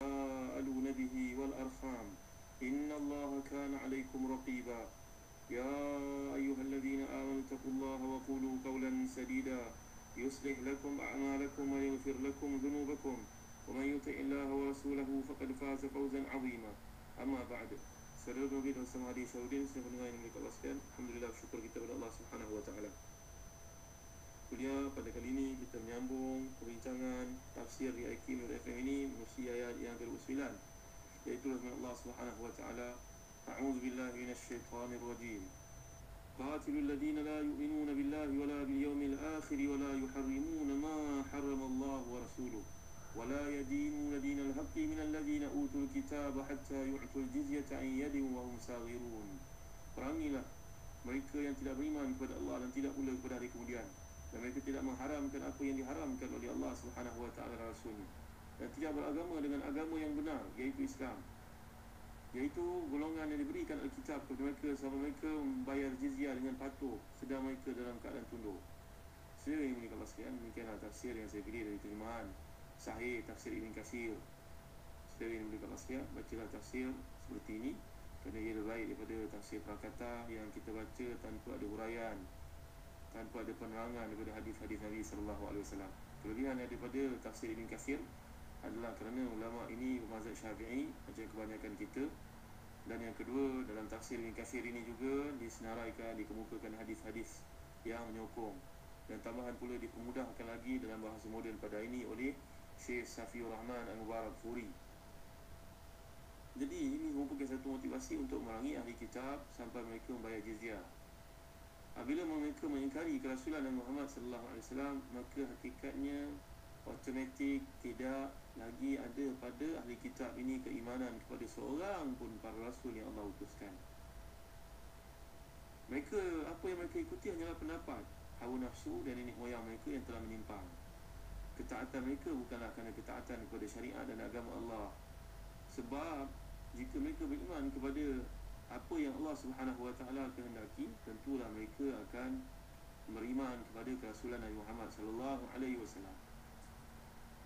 تساءلون به والأرحام إن الله كان عليكم رقيبا يا أيها الذين آمنوا اتقوا الله وقولوا قولا سديدا يصلح لكم أعمالكم ويغفر لكم ذنوبكم ومن يطع الله ورسوله فقد فاز فوزا عظيما. أما بعد. Saudara Nabi dan sama hadis Saudin, saya mendengar yang mereka Allah sekalian. Alhamdulillah, syukur kita kepada Allah Subhanahu Wa Taala. Kuliah pada kali ini kita menyambung perbincangan tafsir di IQ.FM ini menerusi ayat yang ke-9, iaitu firman Allah Subhanahu Wa Taala, A'udzu billahi minasyaitonir rajim. Qatilul ladzina la yu'minuna billahi wala bil yawmil akhir wala yuharrimuna ma harrama Allah wa rasuluhu ولا يدينون دين الحق من الذين أوتوا الكتاب حتى يعطوا الجزية عن يد وهم صاغرون. Perangilah mereka yang tidak beriman kepada Allah dan tidak pula kepada hari kemudian, dan mereka tidak mengharamkan apa yang diharamkan oleh Allah Subhanahu Wa Taala dan Rasulnya, dan tidak beragama dengan agama yang benar, iaitu Islam, iaitu golongan yang diberikan Alkitab kepada mereka sampai mereka membayar jizyah dengan patuh sedang mereka dalam keadaan tunduk. Saudara yang mulia Allah sekalian, demikianlah tafsir yang saya pilih dari terjemahan Sahih Tafsir Ibn Katsir. Saudara yang mulia Allah sekalian, bacalah tafsir seperti ini kerana ia lebih baik daripada tafsir prakata yang kita baca tanpa ada huraian, tanpa ada penerangan daripada hadis-hadis Nabi sallallahu alaihi wasallam. Kelebihan daripada tafsir Ibn Katsir adalah kerana ulama ini bermazhab Syafi'i macam kebanyakan kita, dan yang kedua, dalam tafsir Ibn Katsir ini juga disenaraikan, dikemukakan hadis-hadis yang menyokong, dan tambahan pula dipermudahkan lagi dalam bahasa moden pada ini oleh Syekh Safiur Rahman Al-Mubarakfuri. Jadi ini merupakan satu motivasi untuk merangi ahli kitab sampai mereka membayar jizyah. Apabila mereka mengingkari kerasulan Nabi Muhammad sallallahu alaihi wasallam, maka hakikatnya automatik tidak lagi ada pada ahli kitab ini keimanan kepada seorang pun para rasul yang Allah utuskan. Mereka, apa yang mereka ikuti hanyalah pendapat, hawa nafsu dan nenek moyang mereka yang telah menyimpang. Ketaatan mereka bukanlah kerana ketaatan kepada syariat dan agama Allah. Sebab jika mereka beriman kepada apa yang Allah Subhanahu Wa Taala kehendaki, tentulah mereka akan beriman kepada kerasulan Nabi Muhammad sallallahu alaihi wasallam.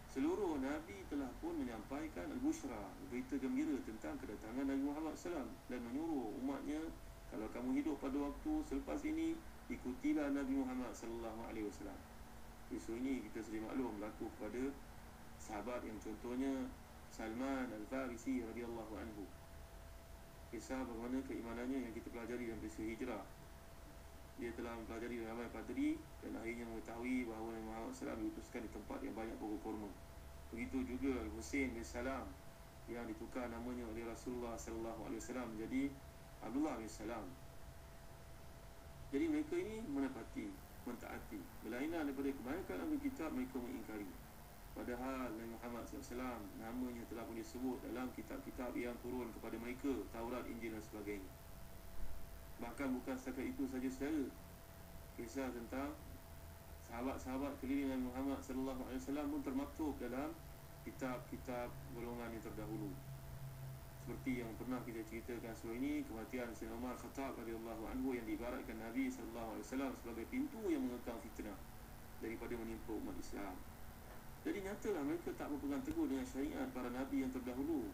Seluruh nabi telah pun menyampaikan al-busyra, berita gembira tentang kedatangan Nabi Muhammad sallallahu alaihi wasallam, dan menyuruh umatnya, kalau kamu hidup pada waktu selepas ini, ikutilah Nabi Muhammad sallallahu alaihi wasallam. Isu ini kita sedia maklum berlaku kepada sahabat yang contohnya Salman Al-Farisi radhiyallahu anhu. Kisah bagaimana keimanannya yang kita pelajari dalam peristiwa hijrah. Dia telah mempelajari ramai padri dan akhirnya mengetahui bahawa Nabi Muhammad SAW diutuskan di tempat yang banyak pokok kurma. Begitu juga Husain bin Salam yang ditukar namanya oleh Rasulullah SAW menjadi Abdullah bin Salam. Jadi mereka ini menepati, mentaati, berlainan daripada kebanyakan ahli kitab mereka mengingkari. Padahal Nabi Muhammad SAW namanya telah pun disebut dalam kitab-kitab yang turun kepada mereka, Taurat, Injil dan sebagainya. Bahkan bukan setakat itu saja saudara, kisah tentang sahabat-sahabat keliling Nabi Muhammad SAW pun termaktub dalam kitab-kitab golongan yang terdahulu. Seperti yang pernah kita ceritakan sebelum ini, kematian Sayyidina Umar Khattab radhiyallahu anhu yang diibaratkan Nabi SAW sebagai pintu yang mengekang fitnah daripada menimpa umat Islam. Jadi nyatalah mereka tak berpegang teguh dengan syariat para Nabi yang terdahulu,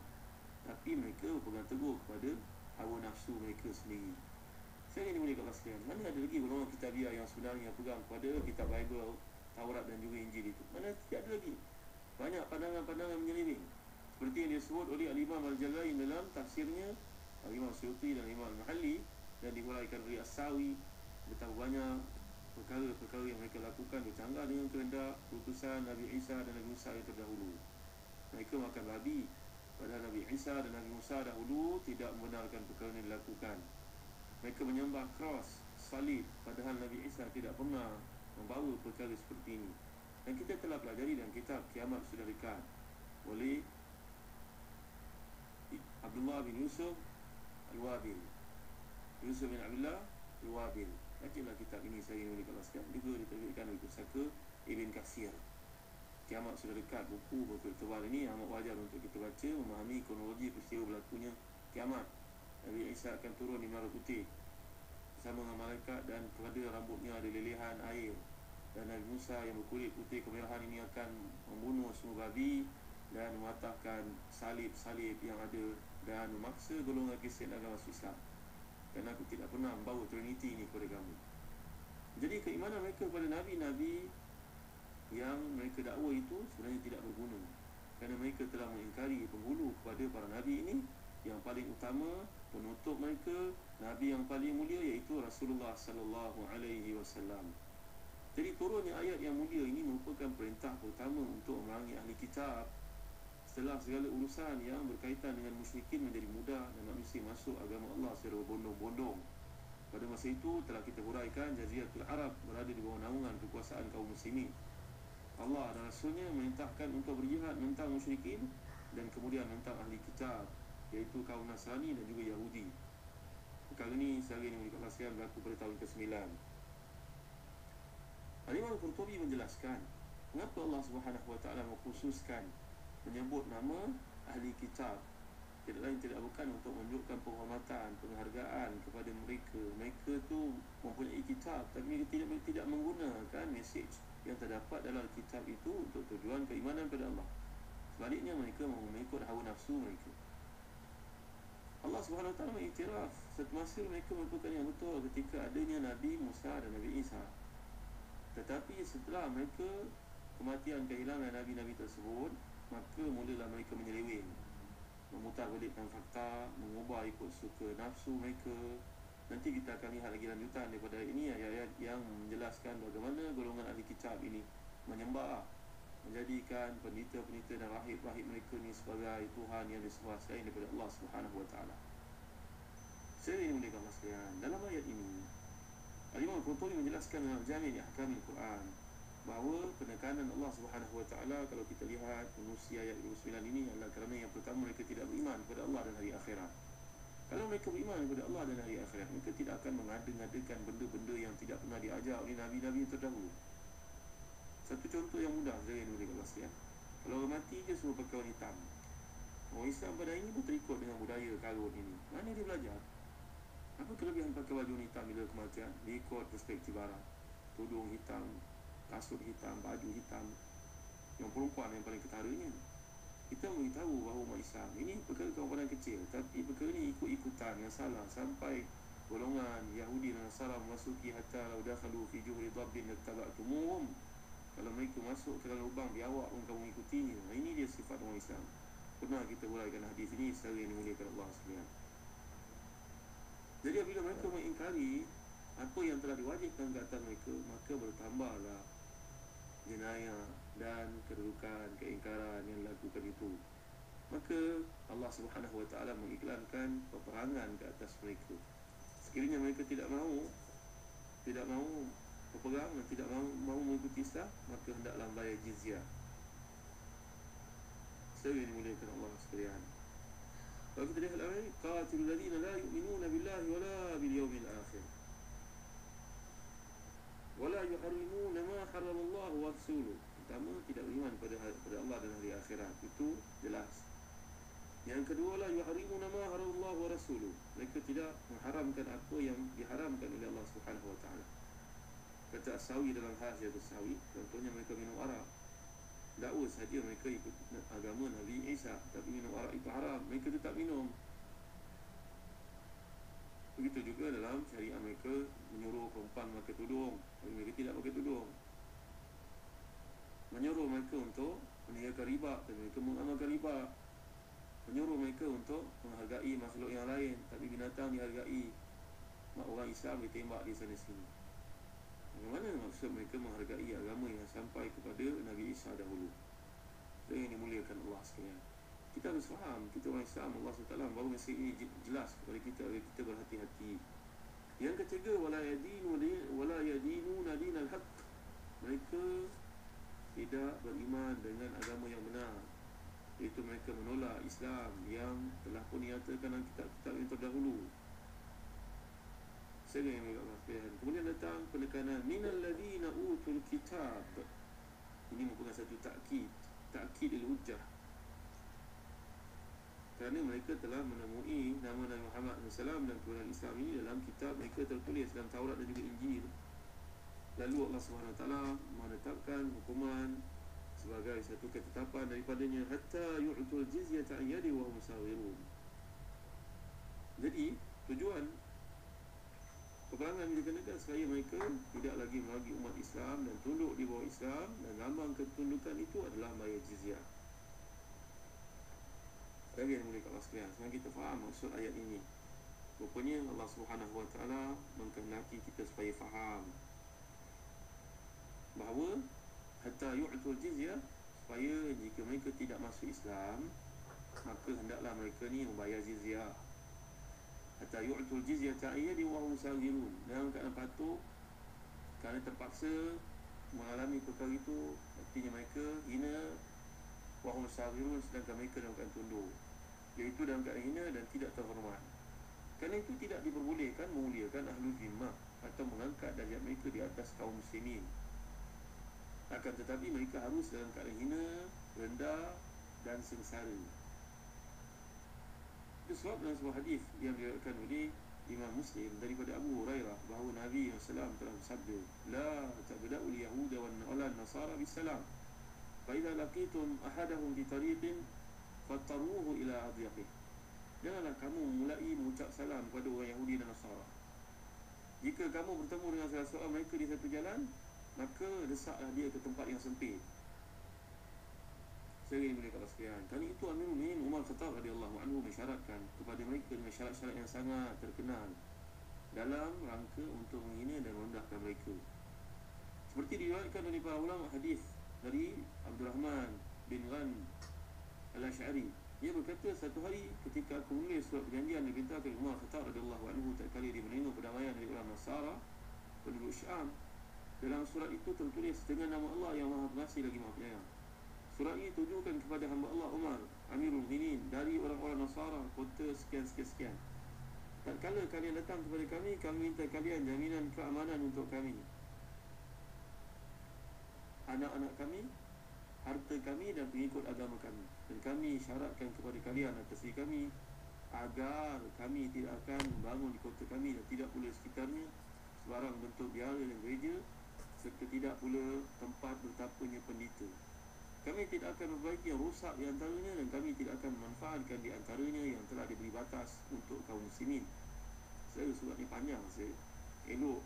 tapi mereka berpegang teguh kepada hawa nafsu mereka sendiri. Saya ini boleh kat sekalian, mana ada lagi golongan kitabiah yang sebenarnya pegang kepada kitab Bible, Taurat dan juga Injil itu? Mana tidak ada lagi. Banyak pandangan-pandangan menyeleweng, seperti yang disebut oleh Al-Imam Al-Jalalain dalam tafsirnya, Al-Imam Suyuti dan Al-Imam Al-Mahalli, dan dihuraikan oleh As-Sawi. Betapa banyak perkara-perkara yang mereka lakukan bercanggah dengan kehendak utusan Nabi Isa dan Nabi Musa yang terdahulu. Mereka makan babi, padahal Nabi Isa dan Nabi Musa dahulu tidak membenarkan perkara yang dilakukan. Mereka menyembah kros, salib, padahal Nabi Isa tidak pernah membawa perkara seperti ini. Dan kita telah pelajari dalam kitab Kiamat Sudah Dekat oleh Abdullah bin Yusuf Al-Wabil, Yusuf bin Abdullah Al-Wabil. Bacalah kitab ini saya ingin boleh sekalian. Juga diterbitkan oleh Pusaka Ibn Katsir. Kiamat Sudah Dekat, buku bertebal ini amat wajar untuk kita baca, memahami kronologi peristiwa berlakunya kiamat. Nabi Isa akan turun di Menara Putih bersama dengan malaikat, dan pada rambutnya ada lelehan air. Dan Nabi Musa yang berkulit putih kemerahan ini akan membunuh semua babi dan mematahkan salib-salib yang ada dan memaksa golongan Kristian agar masuk Islam. Dan aku tidak pernah membawa Trinity ini kepada kamu. Jadi keimanan mereka kepada Nabi-Nabi yang mereka dakwa itu sebenarnya tidak berguna, kerana mereka telah mengingkari penghulu kepada para Nabi ini. Yang paling utama, penutup mereka, Nabi yang paling mulia, iaitu Rasulullah sallallahu alaihi wasallam. Jadi turunnya ayat yang mulia ini merupakan perintah pertama untuk memerangi ahli kitab. Setelah segala urusan yang berkaitan dengan musyrikin menjadi mudah dan manusia masuk agama Allah secara berbondong-bondong. Pada masa itu telah kita huraikan Jaziratul Arab berada di bawah naungan kekuasaan kaum muslimin. Allah dan Rasulnya merintahkan untuk berjihad menentang musyrikin dan kemudian menentang ahli kitab, iaitu kaum Nasrani dan juga Yahudi. Perkara ini secara ini dikatakan berlaku pada tahun ke-9. Al-Imam Al-Qurtubi menjelaskan mengapa Allah Subhanahu Wa Taala mengkhususkan menyebut nama ahli kitab. Tidak lain tidak bukan untuk menunjukkan penghormatan, penghargaan kepada mereka. Mereka tu mempunyai kitab, tapi mereka tidak menggunakan mesej yang terdapat dalam kitab itu untuk tujuan keimanan pada Allah. Sebaliknya mereka mengikut hawa nafsu mereka. Allah Subhanahu Wa Taala mengiktiraf satu masa mereka merupakan yang betul ketika adanya Nabi Musa dan Nabi Isa. Tetapi setelah mereka kematian, kehilangan Nabi-Nabi tersebut, maka mulalah mereka menyeleweng, memutarbalikkan fakta, mengubah ikut suka nafsu mereka. Nanti kita akan lihat lagi lanjutan daripada ini, ayat-ayat yang menjelaskan bagaimana golongan ahli kitab ini menyembah, menjadikan pendeta-pendeta dan rahib-rahib mereka ni sebagai Tuhan yang disembah selain daripada Allah Subhanahu Wa Taala. Saya ini mulia Allah sekalian, dalam ayat ini Al-Imam Al-Qurtubi menjelaskan dalam Jami' Ahkamil Quran bahawa penekanan Allah Subhanahu Wa Taala, kalau kita lihat manusia ayat 29 ini, adalah kerana yang pertama mereka tidak beriman kepada Allah dan hari akhirat. Kalau mereka beriman kepada Allah dan hari akhirat, mereka tidak akan mengada-ngadakan benda-benda yang tidak pernah diajar oleh Nabi-Nabi yang terdahulu. Satu contoh yang mudah saja yang boleh Allah sekalian, kalau orang mati dia suruh pakai kain hitam. Orang Islam pada hari ini pun terikut dengan budaya karun ini. Mana dia belajar? Apa kelebihan pakai baju hitam bila kematian? Dia ikut perspektif barat. Tudung hitam, kasut hitam, baju hitam. Yang perempuan yang paling ketaranya. Kita memberitahu bahawa umat Islam ini perkara kawanan kecil, tapi perkara ini ikut-ikutan yang salah sampai golongan Yahudi dan Nasara memasuki hatta law dakhalu fi juhri dabbin lattaba'tumuhum. Kalau mereka masuk ke dalam lubang biawak pun kamu mengikutinya. Ini dia sifat orang Islam. Pernah kita uraikan hadis ini secara yang dimuliakan Allah sekalian. Jadi apabila mereka mengingkari apa yang telah diwajibkan ke atas mereka, maka bertambahlah jenayah dan kedudukan, keingkaran yang dilakukan itu. Maka Allah Subhanahu Wa Taala mengiklankan peperangan ke atas mereka. Sekiranya mereka tidak mahu berperang dan tidak mahu mengikuti Islam, maka hendaklah membayar jizyah. Saya dimuliakan Allah sekalian. Kalau kita lihat lagi, qatilul ladzina la yu'minuna billahi wala bil yawmil akhir wala yuharrimuna ma harramallahu wa rasuluhu. Pertama, tidak beriman pada Allah dan hari akhirat. Itu jelas. Yang kedua, la yuharrimuna ma harramallahu wa rasuluhu. Mereka tidak mengharamkan apa yang diharamkan oleh Allah Subhanahu Wa Taala. Kata As-Sawi dalam Hasyiah As-Sawi, contohnya mereka minum arak. Dakwa saja mereka ikut agama Nabi Isa, tapi minum arak itu haram, mereka tetap minum. Begitu juga dalam syariat mereka menyuruh perempuan pakai tudung, tapi mereka tidak pakai tudung. Menyuruh mereka untuk meninggalkan riba, tapi mereka mengamalkan riba. Menyuruh mereka untuk menghargai makhluk yang lain, tapi binatang dihargai. Mak orang Islam ditembak di sana sini. Bagaimana maksud mereka menghargai agama yang sampai kepada Nabi Isa dahulu? Itu yang dimuliakan Allah sekalian. Kita harus faham, kita orang Islam, Allah SWT baru mesej ini jelas kepada kita agar kita berhati-hati. Yang ketiga, wala yadinuna dinal haqq. Mereka tidak beriman dengan agama yang benar, iaitu mereka menolak Islam yang telah pun dinyatakan dalam kitab-kitab yang terdahulu. Kemudian datang penekanan minal ladzina utul kitab. Ini merupakan satu takkid al-hujjah, kerana mereka telah menemui nama Nabi Muhammad SAW dan kebenaran Islam ini dalam kitab mereka tertulis dalam Taurat dan juga Injil. Lalu Allah SWT menetapkan hukuman sebagai satu ketetapan daripadanya, hatta yu'tul jizyata an yadi wa hum sawirun. Jadi tujuan peperangan dikenakan supaya mereka tidak lagi melagi umat Islam dan tunduk di bawah Islam, dan lambang ketundukan itu adalah bayar jizyah. Lagi yang mulia kat Allah sekalian, sekarang kita faham maksud ayat ini. Rupanya Allah Subhanahu Wa Taala mengkehendaki kita supaya faham bahawa hatta yu'tul jizyah, supaya jika mereka tidak masuk Islam, maka hendaklah mereka ni membayar jizyah. Hatta yu'tul jizyah ta'ayyadi wa hum saghirun, dalam keadaan patuh kerana terpaksa mengalami perkara itu, artinya mereka hina, wa hum saghirun, sedangkan mereka dalam keadaan tunduk, iaitu dalam keadaan hina dan tidak terhormat. Kerana itu tidak diperbolehkan memuliakan ahlul zimmah atau mengangkat darjat mereka di atas kaum muslimin. Akan tetapi mereka harus dalam keadaan hina, rendah dan sengsara. Itu sebab dalam sebuah hadis yang diriwayatkan oleh Imam Muslim daripada Abu Hurairah bahawa Nabi SAW telah bersabda, la tabda'ul yahuda wal nasara bisalam, fa idza laqitum ahadahum bi tariqin fattaruhu ila adyaqihi. Janganlah kamu memulai mengucap salam kepada orang Yahudi dan Nasara. Jika kamu bertemu dengan salah seorang mereka di satu jalan, maka desaklah dia ke tempat yang sempit. Saya boleh kata sekalian, kali itu Amirul Mukminin Umar Khattab radhiyallahu anhu mensyaratkan kepada mereka dengan syarat-syarat yang sangat terkenal dalam rangka untuk menghina dan merendahkan mereka. Seperti diriwayatkan oleh para ulama hadis dari Abdurrahman bin Ghan Al-Asy'ari, dia berkata, satu hari ketika aku menulis surat perjanjian diberitakan Umar Khattab radhiyallahu anhu tak kali dia menerima perdamaian dari orang Nasara penduduk Syam. Dalam surat itu tertulis dengan nama Allah yang Maha Pengasih lagi Maha Penyayang. Surat ini tujukan kepada hamba Allah Umar Amirul Mukminin dari orang-orang Nasara kota sekian-sekian. Tak kala kalian datang kepada kami, kami minta kalian jaminan keamanan untuk kami, anak-anak kami, harta kami dan pengikut agama kami. Dan kami syaratkan kepada kalian atas diri kami agar kami tidak akan membangun di kota kami dan tidak pula sekitarnya sebarang bentuk biara dan gereja, serta tidak pula tempat bertapanya pendeta. Kami tidak akan memperbaiki yang rosak di antaranya, dan kami tidak akan memanfaatkan di antaranya yang telah diberi batas untuk kaum muslimin. Saya surat ni panjang, saya elok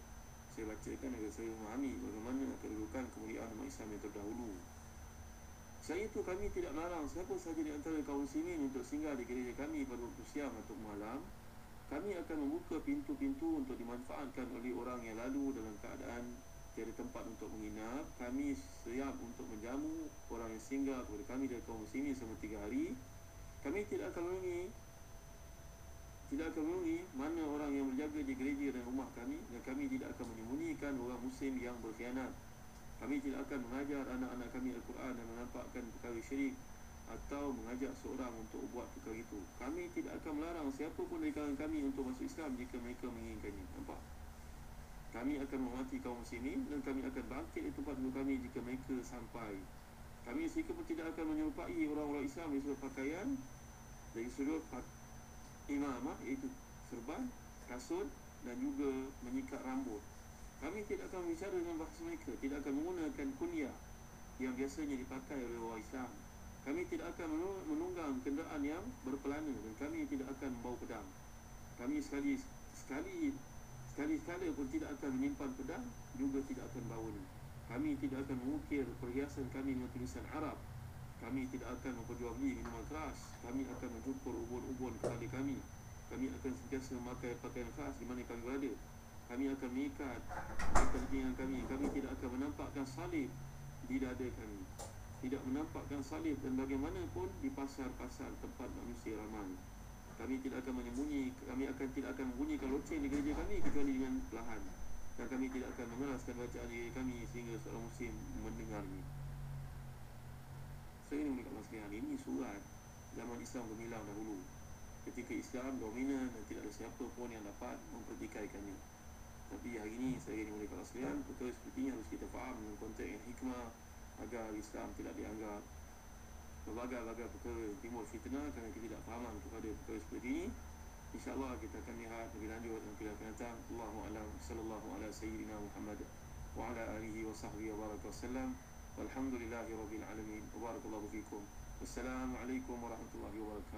saya bacakan agar saya memahami bagaimana kedudukan kemuliaan umat Islam yang terdahulu. Selain itu, kami tidak melarang siapa sahaja di antara kaum muslimin untuk singgah di gereja kami pada waktu siang atau malam. Kami akan membuka pintu-pintu untuk dimanfaatkan oleh orang yang lalu dalam keadaan tiada tempat untuk menginap. Kami siap untuk menjamu orang yang singgah kepada kami dari kaum muslimin selama 3 hari. Kami tidak akan menunggu mana orang yang berjaga di gereja dan rumah kami, dan kami tidak akan menyembunyikan orang muslim yang berkhianat. Kami tidak akan mengajar anak-anak kami Al-Quran dan menampakkan perkara syirik atau mengajak seorang untuk buat perkara itu. Kami tidak akan melarang siapa pun dari kalangan kami untuk masuk Islam jika mereka menginginkannya. Nampak? Kami akan menghormati kaum muslimin dan kami akan bangkit di tempat duduk kami jika mereka sampai. Kami sedikit pun tidak akan menyerupai orang-orang Islam dari sudut pakaian, dari sudut imamah, iaitu serban, kasut dan juga menyikat rambut. Kami tidak akan berbicara dengan bahasa mereka, tidak akan menggunakan kunyah yang biasanya dipakai oleh orang Islam. Kami tidak akan menunggang kenderaan yang berpelana, dan kami tidak akan membawa pedang. Kami sekali-sekala pun tidak akan menyimpan pedang, juga tidak akan bawanya. Kami tidak akan mengukir perhiasan kami dengan tulisan Arab. Kami tidak akan memperjualbeli minuman keras. Kami akan mencukur ubun-ubun kepala kami. Kami akan sentiasa memakai pakaian khas di mana kami berada. Kami akan mengikat pinggang kami. Kami tidak akan menampakkan salib di dada kami, tidak menampakkan salib dan bagaimanapun di pasar-pasar tempat manusia ramai. Kami tidak akan tidak akan membunyikan loceng di gereja kami kecuali dengan perlahan, dan kami tidak akan mengeraskan bacaan diri kami sehingga seorang muslim mendengarnya. Saya ingin mengingatkan ini surat zaman Islam gemilang dahulu, ketika Islam dominan dan tidak ada siapa pun yang dapat mempertikaikannya. Tapi hari ini saya ingin mengingatkan sekalian, perkara seperti ini harus kita faham dengan konteks yang hikmah agar Islam tidak dianggap berbagai-bagai perkara timbul fitnah kerana ketidakfahaman kepada perkara seperti ini. InsyaAllah kita akan lihat lebih lanjut dalam kuliah akan datang. Allahu a'lam, sallallahu ala sayyidina Muhammad wa ala alihi wa sahbihi wa baraka wasallam. Walhamdulillahi rabbil alamin. Barakallahu fikum. Wassalamualaikum warahmatullahi wabarakatuh.